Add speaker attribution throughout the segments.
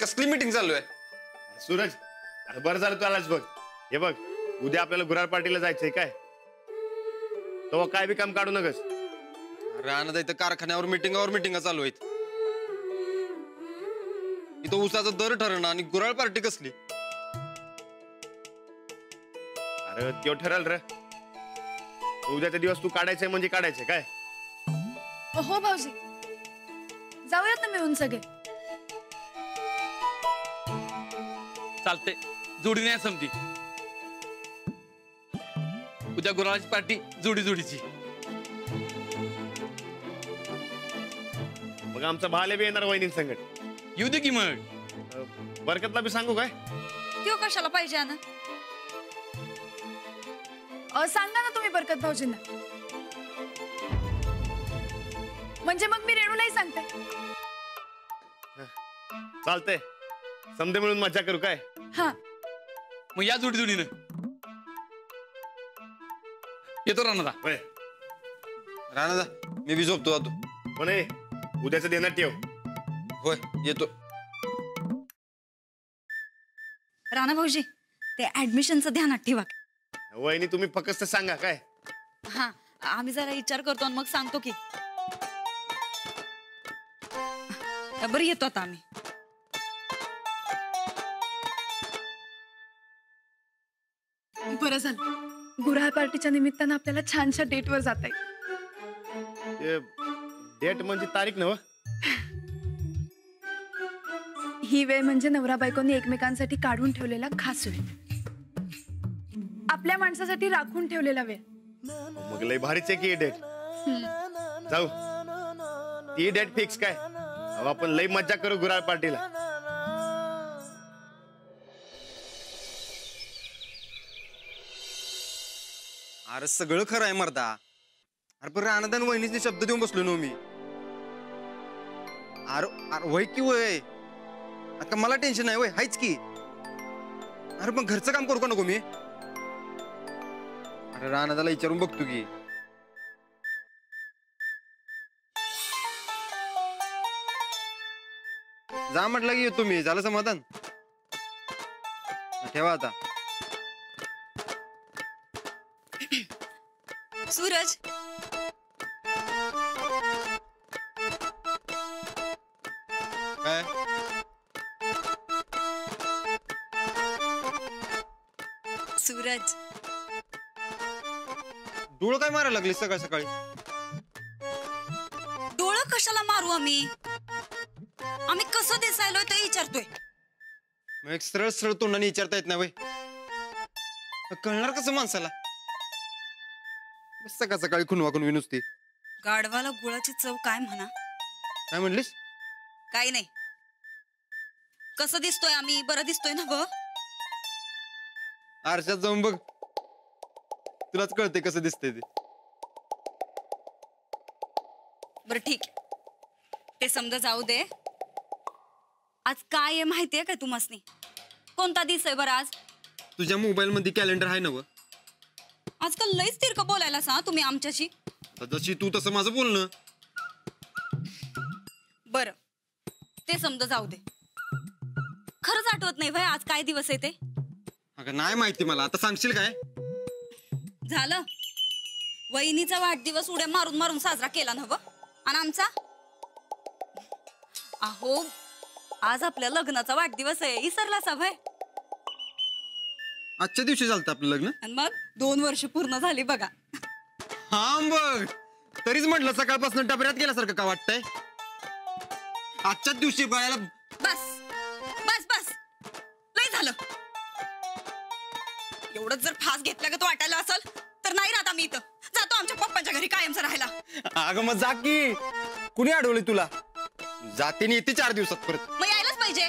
Speaker 1: कसली मीटिंग चालू आहे?
Speaker 2: सूरज, अरे बरं झालं तू आलास बघ. हे बघ, उद्या आपल्याला गुराळ पार्टीला जायचंय काय. तो काय बी काम काढू नकस.
Speaker 1: राहणार इथं कारखान्यावर मिटिंगा चालू आहेत. इथं ऊसाचा दर ठरणं आणि गुराळ पार्टी कसली?
Speaker 2: अरे त्यो ठरल रे. उद्याचा दिवस तू काढायचंय म्हणजे काढायचंय काय.
Speaker 3: हो भाऊजी, जाऊयात ना मिळून सगळे.
Speaker 4: चालते, जोडीने समधी. उद्या गुराळाची पार्टी जोडीची.
Speaker 2: मग आमचा भाले बी येणार वहिनी संकट.
Speaker 4: येऊ दे की मग.
Speaker 2: बरकतला बी सांगू काय?
Speaker 3: त्यो कशाला पाहिजे ना? सांगा ना तुम्ही बरकत भाऊजींना. म्हणजे मग मी रेणूलाही सांगते.
Speaker 2: चालतंय, समजे मिळून मजा करू काय.
Speaker 3: हा
Speaker 4: मग या जोडीनं येतो राणा.
Speaker 1: राणा मी बी झोपतो आता.
Speaker 2: पण उद्याचं देणार ठेव.
Speaker 1: होय येतो.
Speaker 5: राणा भाऊजी, ते ऍडमिशनचं ध्यानात ठेवा.
Speaker 2: वहिनी तुम्ही फक्त सांगा काय.
Speaker 5: हा, आम्ही जरा विचार करतो आणि मग सांगतो की. बरं, येतो आता आम्ही.
Speaker 3: बरं झालं, गुराळ पार्टीच्या निमित्तानं आपल्याला छानशा डेटवर जाता येईल.
Speaker 2: डेट म्हणजे तारीख नव.
Speaker 3: ही वेळ म्हणजे नवरा बायकोनी एकमेकांसाठी काढून ठेवलेला खास वेळ, आपल्या माणसासाठी राखून ठेवलेला वेळ.
Speaker 2: मग लय भारीच आहे की डेट. जाऊ, ती डेट फिक्स काय. आपण लय मज्जा करू गुराळ पार्टीला.
Speaker 1: अरे सगळं खरं आहे मर्दा. अरे पण राणादान वहिनीने शब्द देऊन बसलो ना मी. अरे वय की वय, आता मला टेन्शन नाही वय हायच की. अरे पण घरचं काम करू का नको मी. अरे राणादाला विचारून बघतो की. जा म्हटलं की येतो मी. झालं समाधान. ठेवा आता.
Speaker 5: सूरज,
Speaker 1: काय
Speaker 5: सूरज,
Speaker 1: डोळं काय मारायला लागली सकाळ सकाळी.
Speaker 5: डोळं कशाला मारू आम्ही. आम्ही कसं दिसायलोय ते विचारतोय.
Speaker 1: मग एक सरळ सरळ तोंडाने विचारता येत नाही वय. कळणार कसं माणसाला. सकाळ सकाळी खुनवा खुनवी नुसती.
Speaker 5: गाढवाला गुळाची चव काय म्हणा.
Speaker 1: काय म्हणलीस?
Speaker 5: काही नाही. कसं दिसतोय आम्ही. बरं दिसतोय ना ग.
Speaker 1: आरशात जाऊन बघ, तुलाच कळते कसं दिसतंय ते.
Speaker 5: बरं ठीक, ते समजा जाऊ दे. आज काय आहे माहितीये काय तुम्हासनी? कोणता दिवस आहे बरं आज?
Speaker 1: तुझ्या मोबाईल मध्ये कॅलेंडर आहे ना व.
Speaker 5: आजकाल लईच तिरकं बोलायला सांग तुम्ही आमच्याशी.
Speaker 1: जशी तू तसं माझं बोलणं.
Speaker 5: बरं, ते समजा जाऊ दे. खरंच आठवत नाही भाई आज काय दिवस आहे ते?
Speaker 1: अगं नाही माहिती मला. आता सांगशील काय?
Speaker 5: झालं, वहिनीचा वाढदिवस उड्या मारून मारून साजरा केला ना व. आणि आमचा? अहो, आज आपल्या लग्नाचा वाढदिवस आहे. विसरला सा भाई?
Speaker 1: आजच्या दिवशी झालं आपलं लग्न.
Speaker 5: आणि मग 2 वर्ष पूर्ण झाली बघा.
Speaker 1: हा बघ, तरीच म्हटलं सकाळपासून टपऱ्यात गेल्यासारखं का वाटतंय. आजच्याच दिवशी बाळाला.
Speaker 5: बस बस बस, लय झालं. एवढंच जर फास घेतल्या का तो वाटायला असेल तर नाही राहत आम्ही इथं. जातो आमच्या पप्पांच्या घरी कायमचं राहायला.
Speaker 1: अगं मग जा की. कुणी अडवले तुला? जाते नी येते 4 दिवसात परत.
Speaker 5: मग यायलाच पाहिजे.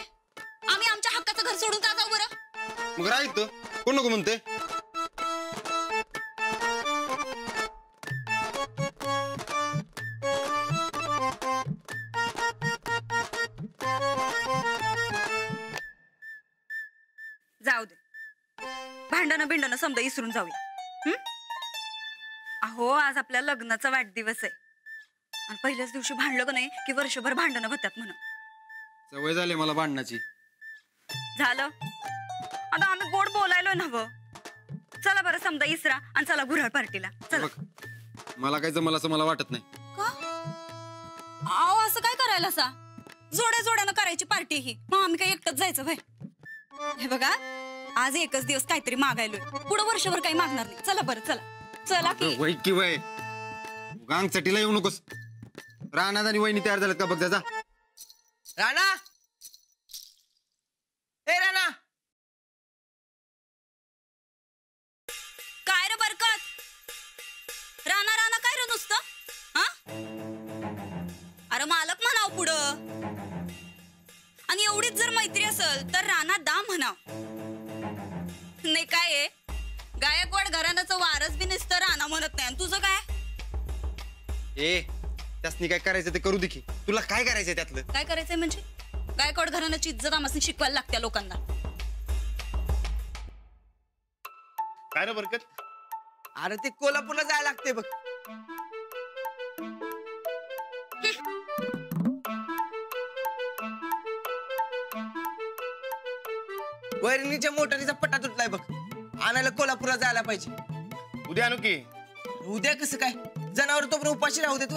Speaker 5: आम्ही आमच्या हक्काचं घर सोडून का जाऊ बरं?
Speaker 1: मग राहायचं कोण नको म्हणते.
Speaker 5: जाऊ दे, भांडणं बिंडणं समजा विसरून जाऊया. अहो, आज आपल्या लग्नाचा वाढदिवस आहे आणि पहिल्याच दिवशी भांडलं का नाही की वर्षभर भांडणं होत्यात म्हणून.
Speaker 1: सवय झाली मला भांडणाची.
Speaker 5: झालं आता आम्ही गोड बोलायलो ना व. चला बरं समजा इसरा आणि चला गुऱ्हाळ पार्टीला चला.
Speaker 1: बघ, मला काय जमलं असं मला वाटत नाही.
Speaker 5: का अहो असं काय करायला सा जोड्या जोड्यानं करायची पार्टी ही मग आम्ही काय एकटच जायचं भाई. हे बघा आज एकच दिवस काहीतरी मागायलोय पुढं वर्षभर काही मागणार नाही. चला बरं चला चला की.
Speaker 1: वै की वय गांग चटीला येऊ नकोस. राणा आणि वहिनी तयार झाल्यात का बघ जा.
Speaker 6: राणा ए राणा
Speaker 5: काय रे बरकत राणा राणा काय रे नुसतं हा. अरे मालक म्हणाव पुढं आणि एवढीच जर मैत्री असेल तर राणा दा म्हणाव. नाही काय आहे गायकवाड घराण्याचं वारस बी नुसतं राणा म्हणत नाही. आणि तुझं काय
Speaker 1: ए त्यासनी काय करायचं ते करू दे की. तुला काय करायचंय त्यातलं.
Speaker 5: काय करायचंय म्हणजे गायकवाड घराण्याची इज्जत आम्हाला शिकवायला लागत्या लोकांना.
Speaker 2: काय रे बरकत.
Speaker 6: अरे ते कोल्हापूरला जायला लागते बघ. वैरणीच्या मोटारीचा पट्टा तुटलाय बघ. आणायला कोल्हापूरला जायला पाहिजे.
Speaker 2: उद्या आणू की.
Speaker 6: उद्या कसं काय जनावर तोपर्यंत उपाशी राहू देत.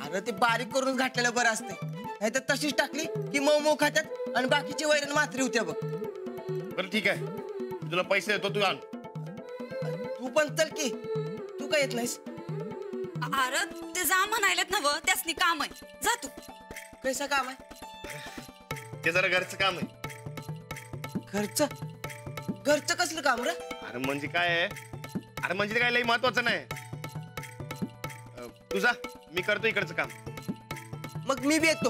Speaker 6: अरे ते बारीक करून घातलेलं बरं असते. नाही तर तशीच टाकली की मऊ मऊ खात्यात आणि बाकीची वैरण मात्री होत्या बघ.
Speaker 2: बरं ठीक आहे तुला पैसे देतो तू आण.
Speaker 6: तू पण चल की. तू काय येत नाहीस.
Speaker 5: अरे ते जा म्हणायलेत ना व त्यासनी काम आहे. जा तू.
Speaker 6: कैसा काम आहे.
Speaker 2: ते जरा घरचं काम आहे.
Speaker 6: घरचं कसलं काम रे.
Speaker 2: अरे म्हणजे काय आहे. अरे म्हणजे ते काय लई महत्वाचं नाही. तुझा मी करतो इकडचं काम.
Speaker 6: मग मी बी येतो.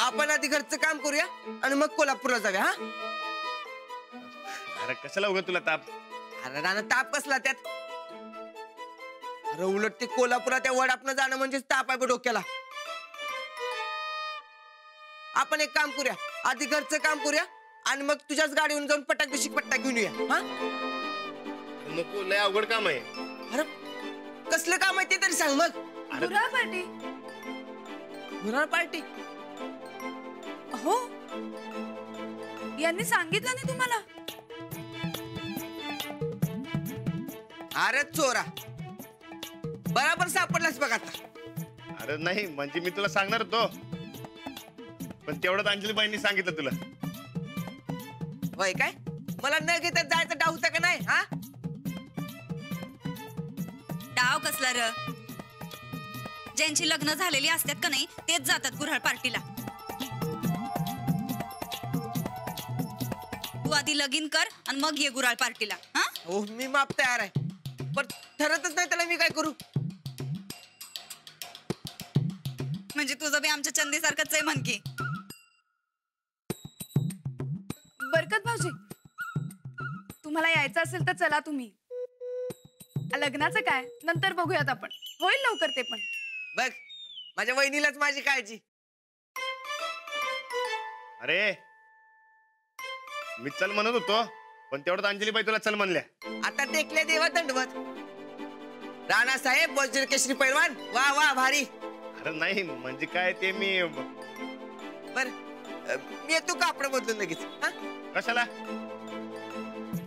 Speaker 6: आपण आधी घरचं काम करूया आणि मग कोल्हापूरला जाऊया. हा
Speaker 2: अरे कशाला उगा तुला ताप.
Speaker 6: अरे राणा ताप कसला त्यात. अरे उलट ते कोल्हापुरात त्या वडापनं जाणं म्हणजेच ताप आहे बघ डोक्याला. आपण एक काम करूया आधी घरचं काम करूया आणि मग तुझ्याच गाडीवरून जाऊन पटाक बिशिक पट्टा घेऊन येऊया. हा
Speaker 2: नको लय अवघड काम आहे.
Speaker 6: अरे कसलं काम आहे ते तरी सांग मग.
Speaker 3: गुऱ्हाळ पार्टी.
Speaker 6: गुऱ्हाळ पार्टी.
Speaker 3: हो यांनी सांगितलं नाही तुम्हाला.
Speaker 6: अरे चोरा बराबर सापडलास बघ आता.
Speaker 2: अरे नाही म्हणजे मी तुला सांगणार होतो पण तेवढंच अंजली बाईंनी सांगितलं तुला.
Speaker 6: होय काय मला न घेता जायचं डाव होता का नाही. हा
Speaker 5: डाव कसला र. ज्यांची लग्न झालेली असतात का नाही तेच जातात गुऱ्हाळ पार्टीला. तू आधी लगीन कर आणि मग ये गुऱ्हाळ पार्टीला. हा
Speaker 6: हो मी माप तयार आहे पण ठरतच नाही त्याला मी काय करू.
Speaker 5: म्हणजे तुझं बी आमच्या चंदीसारखंच आहे म्हण की.
Speaker 3: बरकत भाऊजी तुम्हाला यायचं असेल तर चला तुम्ही. लग्नाचं काय नंतर बघूयात आपण. होईल लवकर ते पण.
Speaker 6: बघ माझ्या वहिनीलाच माझी काळजी.
Speaker 2: अरे मी चल म्हणत होतो पण तेवढं अंजली बाई तुला चल म्हणल्या.
Speaker 6: आता टेकल्या देवा दंडवत. राणा साहेब वज्र केशरी पैलवान वा वा भारी.
Speaker 2: अरे नाही म्हणजे काय ते मी
Speaker 6: बर मी येतो कापड बदलून लगेच. हा
Speaker 2: कशाला.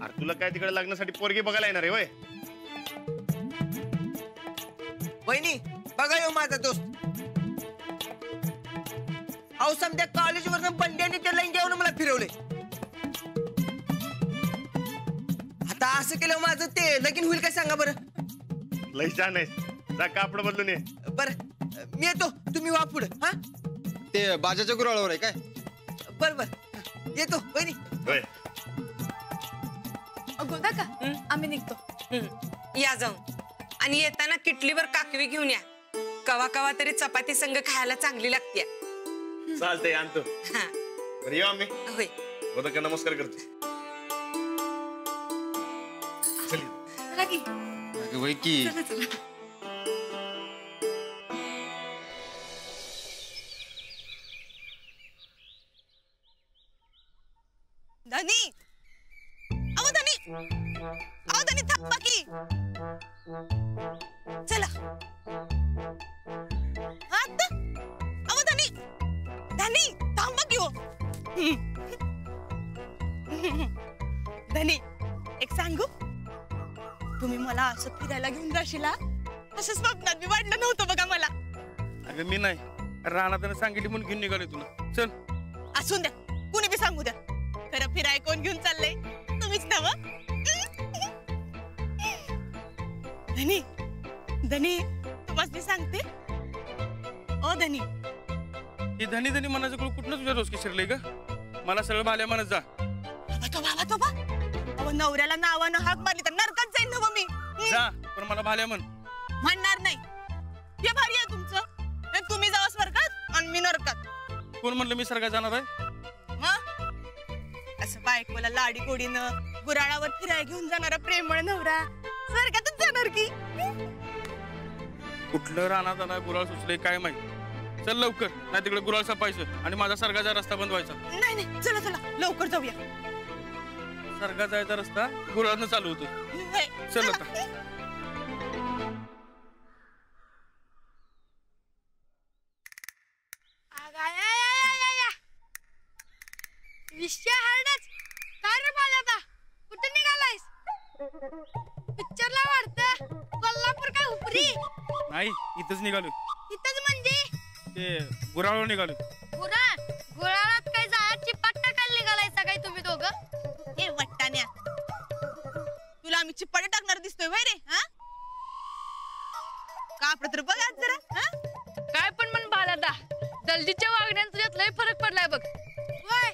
Speaker 2: अरे तुला काय तिकडे लग्नासाठी पोरगी बघायला येणार आहे. होय
Speaker 6: वहिनी बघा येऊ माझा दोस्त. अहो समजा कॉलेजवरनं बंड्याने त्या लंग्यावरून मला फिरवले. आता असं केलं माझं ते लगीन होईल काय सांगा बरं.
Speaker 2: लई छान आहे. जा कापड बदलून ये.
Speaker 6: बर मी येतो तुम्ही वा पुढं. हा
Speaker 1: ते बाजाच्या गुराळावर आहे काय.
Speaker 6: बर बर येतो वहिनी.
Speaker 2: होय
Speaker 3: गोदा का आम्ही निघतो.
Speaker 7: या जाऊन आणि येताना किटलीवर काकवी घेऊन या. कवा कवा तरी चपाती संग खायला चांगली लागते.
Speaker 2: चालतंय आणतो. बरं येऊ आम्ही.
Speaker 7: होय
Speaker 2: बोला का नमस्कार करतो. चल
Speaker 3: चला की.
Speaker 1: अगं वै की.
Speaker 3: चला चला.
Speaker 7: धनी अहो धनी अहो धनी थप्पा की. चला आता अहो धनी धनी थांबा की हो.
Speaker 8: धनी एक सांगू, तुम्ही मला असं फिरायला घेऊन जाशीला असं स्वप्नात बी वाटलं नव्हतं बघा मला.
Speaker 4: अगं मी नाही, रानात सांगितली म्हणून घेऊन निघाले तुला. चल.
Speaker 8: असून द्या, कुणी बी सांगू द्या, खरं फिराय कोण घेऊन चाललंय? तुम्हीच ना मग. धनी धनी तुम्हाला सांगते ओ धनी.
Speaker 4: ही धनी धनी मनाचं कुठनं तुझ्या रोज शिरलंय ग? मला सरळ भाल्या म्हणत जा.
Speaker 8: बाबा अहो नवऱ्याला नावानं हाक मारली तर नरकात जाईन ना मी.
Speaker 4: जा, पण मला भाल्या म्हण.
Speaker 8: म्हणणार नाही. हे भारी आहे तुमचं. नाही तुम्ही जावा स्वर्गात आणि मी नरकात.
Speaker 4: कोण म्हणलं मी स्वर्गात जाणार आहे?
Speaker 8: मग असं बायकोला लाडी गोडीनं गुराळावर फिराय घेऊन जाणारा प्रेमळ नवरा स्वर्गातच जाणार की.
Speaker 4: कुठलं रानात आला गुराळ सुचलंय काय माहिती. चल लवकर, नाही तिकडे गुराळ सापायचं आणि माझा सर्गाचा रस्ता बंद व्हायचा.
Speaker 8: नाही नाही चला चला लवकर जाऊया.
Speaker 4: सर्गा जायचा रस्ता गुराळनं चालू होतो. चल आता.
Speaker 3: विषय हार्डच. काय रे बाळा, आता कुठे निघालायस? पिक्चरला वाटतं कोल्हापूर काय उपरी?
Speaker 4: नाही, इथंच निघालो.
Speaker 3: इथंच म्हणजे
Speaker 4: ते गुराळवर निघालो.
Speaker 3: गुराळात काय जायची पट्टा काय निघालायचा काय तुम्ही दोघं?
Speaker 8: ए वट्टाण्या, तुला आम्ही चिप्पाडे टाकणार दिसतोय वय रे? हा कापड तर बघ आज जरा.
Speaker 3: काय पण म्हण बाळादा, दलजीच्या वागण्यात तुझ्यात लय फरक पडलाय बघ. वय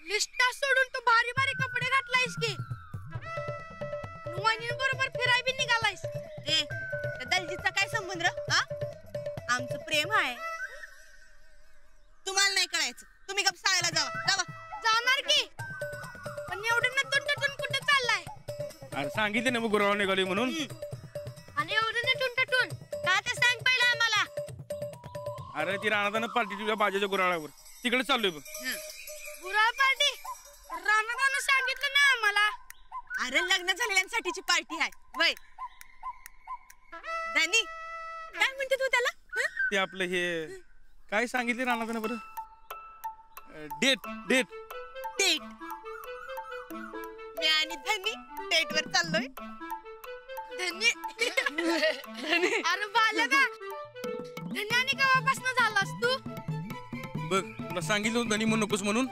Speaker 3: लिस्टा सोडून तू भारी भारी कपडे घातलायस की बरोबर फिराय बी निघालायस.
Speaker 8: ए त्या दलजीचा काय संबंध रे? हा आमचं प्रेम आहे, तुम्हाला नाही कळायचं. तुम्ही गप शाळेला जावा.
Speaker 3: जाणार की, पण एवढं नटून टटून कुठे चाललाय?
Speaker 4: अरे सांगितले ना मग गुराळ निघाली म्हणून.
Speaker 3: आणि एवढं नटून टटून का ते सांग पहिला आम्हाला.
Speaker 4: अरे ती रानादानं पार्टी तुझ्या बाजाच्या गुराळावर तिकडे चाललोय बघ.
Speaker 3: गुराळ पार्टी? रानादानं सांगितलं ना आम्हाला.
Speaker 8: अरे लग्न झालेल्यांसाठीची पार्टी आहे वय. धनी काय म्हणते तू त्याला?
Speaker 4: ते आपलं हे काय सांगितले रानादानं बरं? डेट.
Speaker 8: डेट. मी आणि धनी डेट वर चाललोय.
Speaker 3: धनी अरे बाल्या का धनी आणि केव्हापासून झालास तू?
Speaker 4: बघ तुला सांगितलं होतं धनी म्हणू नकोस म्हणून.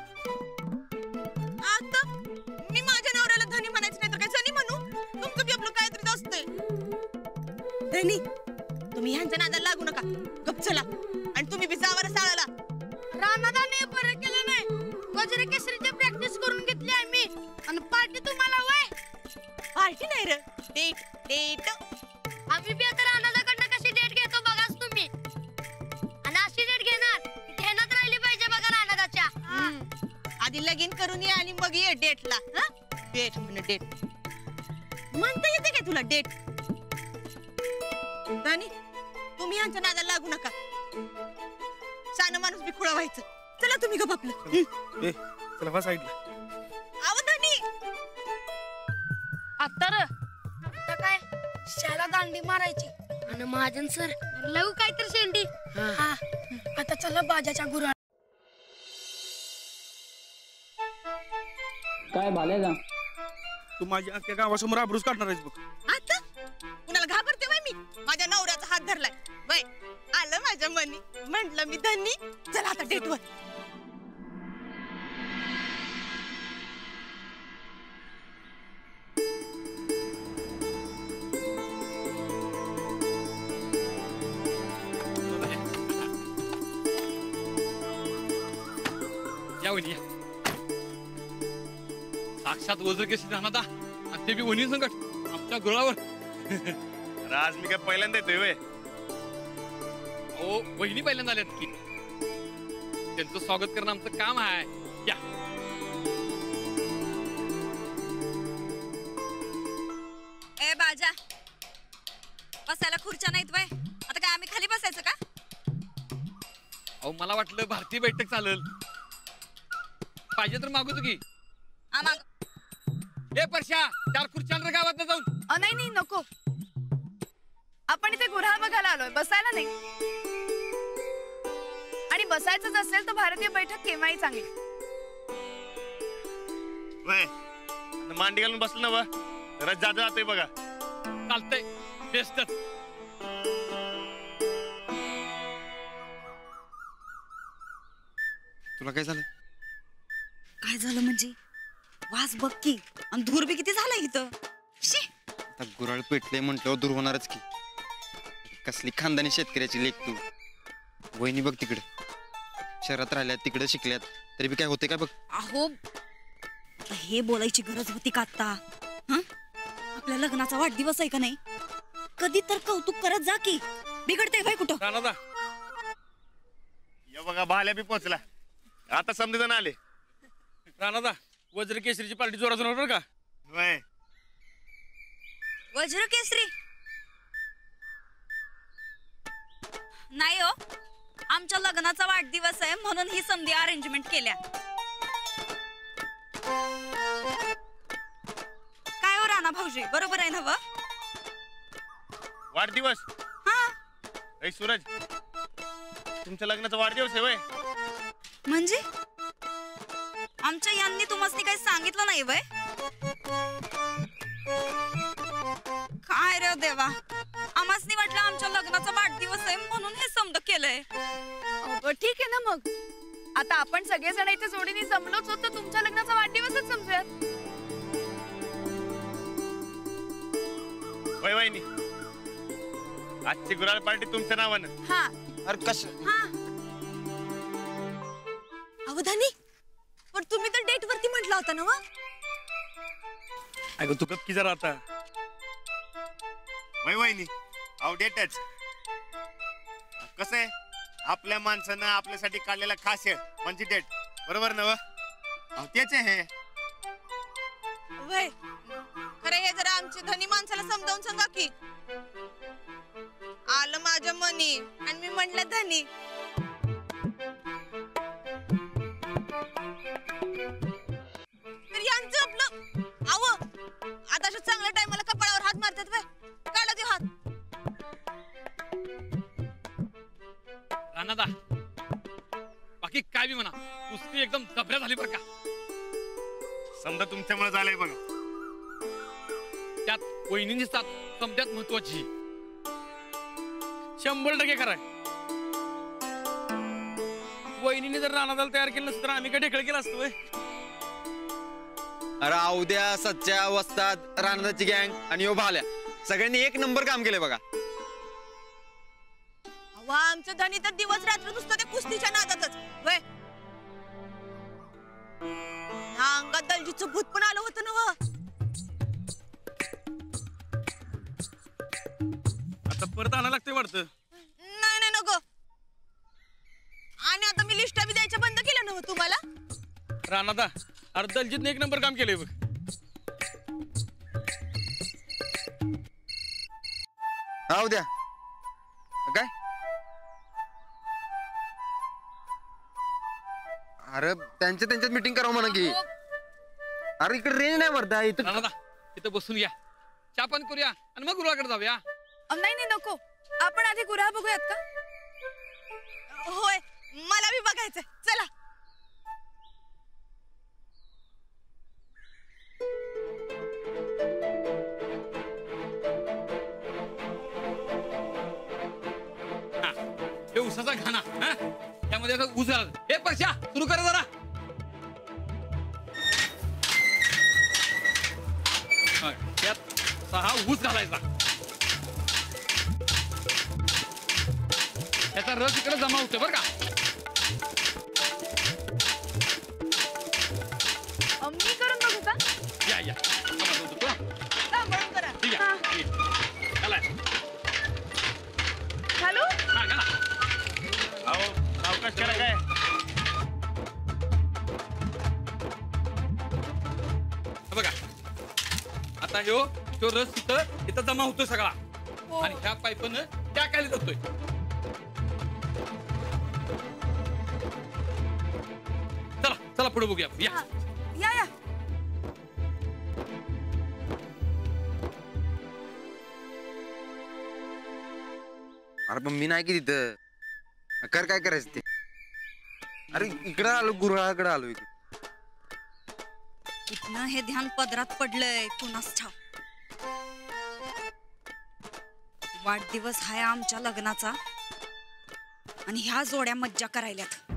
Speaker 8: आता मी माझ्या नवऱ्याला धनी म्हणायचं नाही तर काय जनी म्हणू? तुमचं बी आपलं काहीतरी असतंय. धनी तुम्ही ह्यांच्या नादाला लागू नका, गप चला. आणि तुम्ही बी जावा रे शाळेला.
Speaker 3: रानादाने बरं केलं नाही. गजरे केसरीची प्रॅक्टिस करून घेतली आहे मी. आणि पार्टी तुम्हाला वय?
Speaker 8: पार्टी नाही रे, डेट.
Speaker 3: आम्ही बी आता रानादाकडनं कशी डेट घेतो बघाच तुम्ही. आणि अशी डेट घेणार घेण्यात राहिली पाहिजे बघा रानादाच्या.
Speaker 8: आधी लगीन करून ये आणि मग ये डेटला. डेट म्हणे डेट म्हणता येते काय तुला डेट? धनी तुम्ही ह्यांच्या नादाला लागू नका. सानं माणूस बी खुळा व्हायचं. चला तुम्ही गप आपलं.
Speaker 4: ए चला बा साईडला.
Speaker 8: आव धनी
Speaker 3: आता काय शाला दांडी मारायची आणि महाजन सर लव काहीतरी शेंडी. हा आता चला बाजाच्या गुराळ.
Speaker 9: काय भाल्या
Speaker 4: तू माझ्या अख्ख्या गावासमोर आबरूच काढणार आहेस बघ.
Speaker 8: आता कुणाला घाबरते वय मी? माझ्या नवऱ्याचा हात धरलाय वय. आलं माझ्या मनी. म्हंटल मी धनी. चला आता डेटवर.
Speaker 4: या वहिनी या. साक्षात वजर केसी राहणार आणि ते बी वहिनी संकट आमच्या गुराळावर.
Speaker 2: आज मी काय पहिल्यांदा येतोय वय.
Speaker 4: हो वहिनी पहिल्यांदा आल्यात की. त्यांचं स्वागत करणं आमचं काम आहे. या
Speaker 5: ए बाजा, बसायला खुर्च्या नाहीत वय. आता काय आम्ही खाली बसायचं का?
Speaker 4: अहो मला वाटलं भारतीय बैठक चालेल. पाहिजे तर मागवतो की. ए परशा 4 खुर्च्या रे गावात जाऊन.
Speaker 3: नाही नको. आपण इथे गुराळ बघायला आलोय, बसायला नाही. आणि बसायचंच असेल तर भारतीय बैठक केव्हाही चांगली.
Speaker 2: वय आणि मांडी घालून बसलं ना व तर जाता जातोय बघा.
Speaker 4: चालतंय, बेस्टच.
Speaker 1: तुला काय झालं?
Speaker 5: काय झालं म्हणजे? वास बघ की, आणि धूर बी किती झाला इथं. शी.
Speaker 1: आता गुराळ पेटले म्हटल्यावर दूर होणारच की. कसली खानदानी शेतकऱ्याची लेख तू. वहिनी बघ तिकडे शहरात राहिल्यात, तिकडे शिकल्यात, तरी बी काय होते काय बघ.
Speaker 5: अहो, हे बोलायची गरज होती का आता? हं? आपल्या लग्नाचा वाढदिवस आहे का नाही? कधी तर कौतुक करत जा की. बिघडते भाई कुठं?
Speaker 4: राणादा,
Speaker 2: या बघा भाल्या बी पोचला. आता समजे जण आले.
Speaker 4: राणादा, वज्र केसरीची पार्टी जोरात होणार बरं का?
Speaker 2: वय
Speaker 5: वज्र केसरी नाही हो, आमच्या लग्नाचा वाढदिवस आहे म्हणून ही संधी अरेंजमेंट केल्या. काय हो राणा भाऊजी, बरोबर आहे ना व?
Speaker 2: वाढदिवस.
Speaker 5: हा
Speaker 2: ऐ सूरज, तुमच्या लग्नाचा वाढदिवस आहे वय?
Speaker 5: म्हणजे आमच्या यांनी तुम्हाला काही सांगितलं नाही वय? काय रे देवा, आम्हासनी वाटलं आमच्या लग्नाचा वाढदिवस आहे म्हणून हे समज केलंय.
Speaker 3: ठीक आहे ना मग. आता आपण सगळेजण इथे जोडीने जमलोच होत, तर तुमच्या लग्नाचा वाढदिवसच समजूयात.
Speaker 2: वय वहिनी, आजची गुराळ पार्टी तुमच्या नावानं.
Speaker 3: हा
Speaker 1: अरे कश
Speaker 3: हा.
Speaker 8: अवधानी, पण तुम्ही तर डेट वरती म्हटला होता ना वा?
Speaker 4: अगं तू गप की जरा आता.
Speaker 2: वय वहिनी, आउटडेटच. कसं आहे, आपल्या माणसानं आपल्यासाठी काढलेला खास आहे म्हणजे डेट. बरोबर ना व? तेच आहे हे.
Speaker 8: वय खरं हे जरा आमच्या धनी माणसाला समजावून सांगा की. आलं माझ्या मनी आणि मी म्हटलं धनी. तर यांचं आपलं आव आता अशा चांगल्या टायमाला कपाळावर हात मारतात वय. काढा देऊ हात.
Speaker 4: राणादा, बाकी काय बी म्हणा, कुस्ती एकदम जबऱ्या झाली बरं का.
Speaker 2: समजा तुमच्यामुळे झालंय बघा.
Speaker 4: त्यात वहिनींची साथ समजात महत्वाची. 100% खरंय. वहिनीने जर राणादाला तयार केलं नसतं तर आम्ही काय ढेकळ केलं असतो.
Speaker 1: अरे उद्या सच्च्या वस्ताद राणाची गँग आणि यो भाल्या सगळ्यांनी एक नंबर काम केलंय बघा.
Speaker 8: वा आमचं धनी तर दिवस रात्र नुसतं त्या कुस्तीच्या नादातच वय. ह्या अंगात दलजीचं भूत पण आलं होतं ना व.
Speaker 4: आता परत आणायला लागतंय वाटतं.
Speaker 8: नाही नाही नको. आणि आता मी लिस्टा बी द्यायच्या बंद केलं ना हो तुम्हाला.
Speaker 4: राणादा, अरे दलजीतने एक नंबर काम केलंय बघ.
Speaker 1: हा उद्या काय? अरे त्यांच्यात मीटिंग करावं म्हणा की. अरे इकडे रेंज नाही मरता इथं.
Speaker 4: राणादा, इथं बसून घ्या, चहा पान करूया आणि मग गुरुवाकडे जाऊया.
Speaker 3: नाही नाही नको, आपण आधी गुराळ बघूयात का?
Speaker 8: होय, मला बी बघायचंय. चला.
Speaker 4: हे उसाचा घाणा, हा? त्यामध्ये आता ऊस घाल. हे पक्षा सुरू करा जरा. त्यात 6 ऊस घालायचा. त्याचा रस इकडे जमा होतो बरं का.
Speaker 3: मी करून बघू का?
Speaker 4: या या
Speaker 8: म्हणून करा.
Speaker 4: ठीक आहे. चला.
Speaker 3: घालू?
Speaker 4: हा घाला.
Speaker 2: अहो सावकाश करा काय.
Speaker 4: बघा आता ह्यो रस इथं जमा होतोय सगळा. आणि ह्या पाईपनं त्या खाली जातोय. चला चला पुढे बघूया. या
Speaker 3: या या.
Speaker 1: अरे पण मी नाही की तिथं. कर काय करायचं ते. अरे इकडं आलो, गुरुळाकडे आलो इकडे.
Speaker 5: कुठनं हे ध्यान पदरात पडलंय कुणास ठाव. वाढदिवस हाय आमच्या लग्नाचा आणि ह्या जोड्या मज्जा करायल्यात.